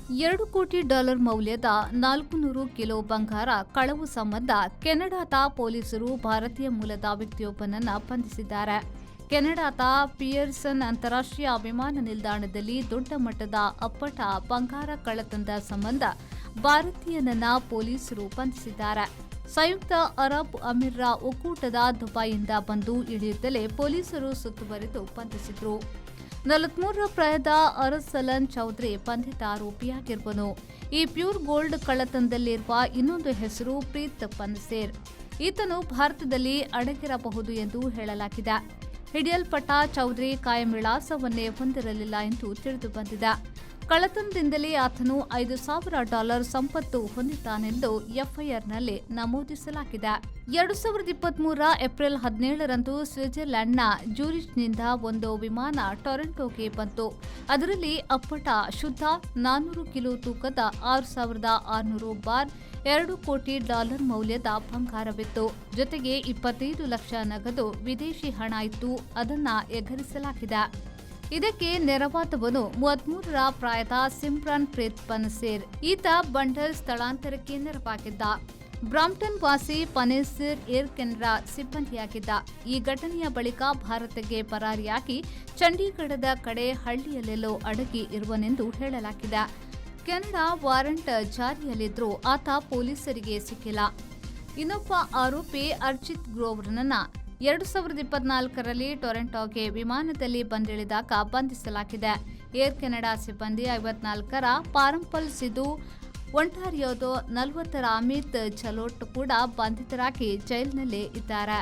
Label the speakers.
Speaker 1: $2 ಕೋಟಿ ಮೌಲ್ಯದ 400 ಕಿಲೋ ಬಂಗಾರ ಕಳವು ಸಂಬಂಧ ಕೆನಡಾದ ಪೊಲೀಸರು ಭಾರತೀಯ ಮೂಲದ ವ್ಯಕ್ತಿಯೊಬ್ಬನನ್ನು ಬಂಧಿಸಿದ್ದಾರೆ. ಕೆನಡಾದ ಪಿಯರ್ಸನ್ ಅಂತಾರಾಷ್ಟ್ರೀಯ ವಿಮಾನ ನಿಲ್ದಾಣದಲ್ಲಿ ದೊಡ್ಡ ಮಟ್ಟದ ಅಪ್ಪಟ ಬಂಗಾರ ಕಳ್ಳತನದ ಸಂಬಂಧ ಭಾರತೀಯನನ್ನ ಪೊಲೀಸರು ಬಂಧಿಸಿದ್ದಾರೆ. ಸಂಯುಕ್ತ ಅರಬ್ ಅಮೀರ್ರ ಒಕ್ಕೂಟದ ದುಬೈಯಿಂದ ಬಂದು ಇಳಿಯುತ್ತಲೇ ಪೊಲೀಸರು ಸುತ್ತುವರಿದು ಬಂಧಿಸಿದ್ರು. 43 ಪ್ರಾಯದ ಅರಸಲನ್ ಚೌಧರಿ ಬಂಧಿತ ಆರೋಪಿಯಾಗಿರುವನು. ಈ ಪ್ಯೂರ್ ಗೋಲ್ಡ್ ಕಳ್ಳತನದಲ್ಲಿರುವ ಇನ್ನೊಂದು ಹೆಸರು ಪ್ರೀತ್ ಪನ್ಸೇರ್. ಈತನು ಭಾರತದಲ್ಲಿ ಅಡಗಿರಬಹುದು ಎಂದು ಹೇಳಲಾಗಿದೆ. ಹಿಡಿಯಲ್ಪಟ್ಟ ಚೌಧರಿ ಕಾಯಂ ವಿಳಾಸವನ್ನೇ ಹೊಂದಿರಲಿಲ್ಲ ಎಂದು ತಿಳಿದು ಬಂದಿದೆ. ಕಳ್ಳತನದಿಂದಲೇ ಆತನು $5,000 ಸಂಪತ್ತು ಹೊಂದಿದ್ದಾನೆಂದು ಎಫ್ಐಆರ್ನಲ್ಲಿ ನಮೂದಿಸಲಾಗಿದೆ. 2023 ಏಪ್ರಿಲ್ 17ರಂದು ಸ್ವಿಟ್ಜರ್ಲೆಂಡ್ನ ಜ್ಯೂರಿಚ್ನಿಂದ ಒಂದು ವಿಮಾನ ಟೊರೆಂಟೊಗೆ ಬಂತು. ಅದರಲ್ಲಿ ಅಪ್ಪಟ ಶುದ್ಧ 400 ಕಿಲೋ ತೂಕದ 6,600 ಬಾರ್ $2 ಕೋಟಿ ಮೌಲ್ಯದ ಬಂಗಾರವಿತ್ತು. ಜೊತೆಗೆ 25 ಲಕ್ಷ ನಗದು ವಿದೇಶಿ ಹಣ ಇತ್ತು. ಅದನ್ನ ಎಗರಿಸಲಾಗಿದೆ. ಇದಕ್ಕೆ ನೆರವಾದವನು 33 ಪ್ರಾಯದ ಸಿಮ್ರಾನ್ ಪ್ರೀತ್ ಪನ್ಸೇರ್. ಈತ ಬಂಡಲ್ ಸ್ಥಳಾಂತರಕ್ಕೆ ನೆರವಾಗಿದ್ದ. ಬ್ರಾಂಪ್ಟನ್ ವಾಸಿ ಪನ್ಸೇರ್ ಏರ್ ಕೆನಡಾ ಸಿಬ್ಬಂದಿಯಾಗಿದ್ದ. ಈ ಘಟನೆಯ ಬಳಿಕ ಭಾರತಕ್ಕೆ ಪರಾರಿಯಾಗಿ ಚಂಡೀಗಢದ ಕಡೆ ಹಳ್ಳಿಯಲ್ಲೆಲ್ಲೋ ಅಡಗಿ ಇರುವನೆಂದು ಹೇಳಲಾಗಿದೆ. ಕೆನಡಾ ವಾರಂಟ್ ಜಾರಿಯಲ್ಲಿದ್ರೂ ಆತ ಪೊಲೀಸರಿಗೆ ಸಿಕ್ಕಿಲ್ಲ. ಇನ್ನೊಬ್ಬ ಆರೋಪಿ ಅರ್ಜಿತ್ ಗ್ರೋವರ್ನನ್ನ 2024ರಲ್ಲಿ ಟೊರೆಂಟೊಗೆ ವಿಮಾನದಲ್ಲಿ ಬಂದಿಳಿದಾಗ ಬಂಧಿಸಲಾಗಿದೆ. ಏರ್ ಕೆನಡಾ ಸಿಬ್ಬಂದಿ 54ರ ಪಾರಂಪಲ್ ಸಿಧು, ಒಂಟಾರಿಯೋದ 40ರ ಅಮಿತ್ ಝಲೋಟ್ ಕೂಡ ಬಂಧಿತರಾಗಿ ಜೈಲಿನಲ್ಲೇ ಇದ್ದಾರೆ.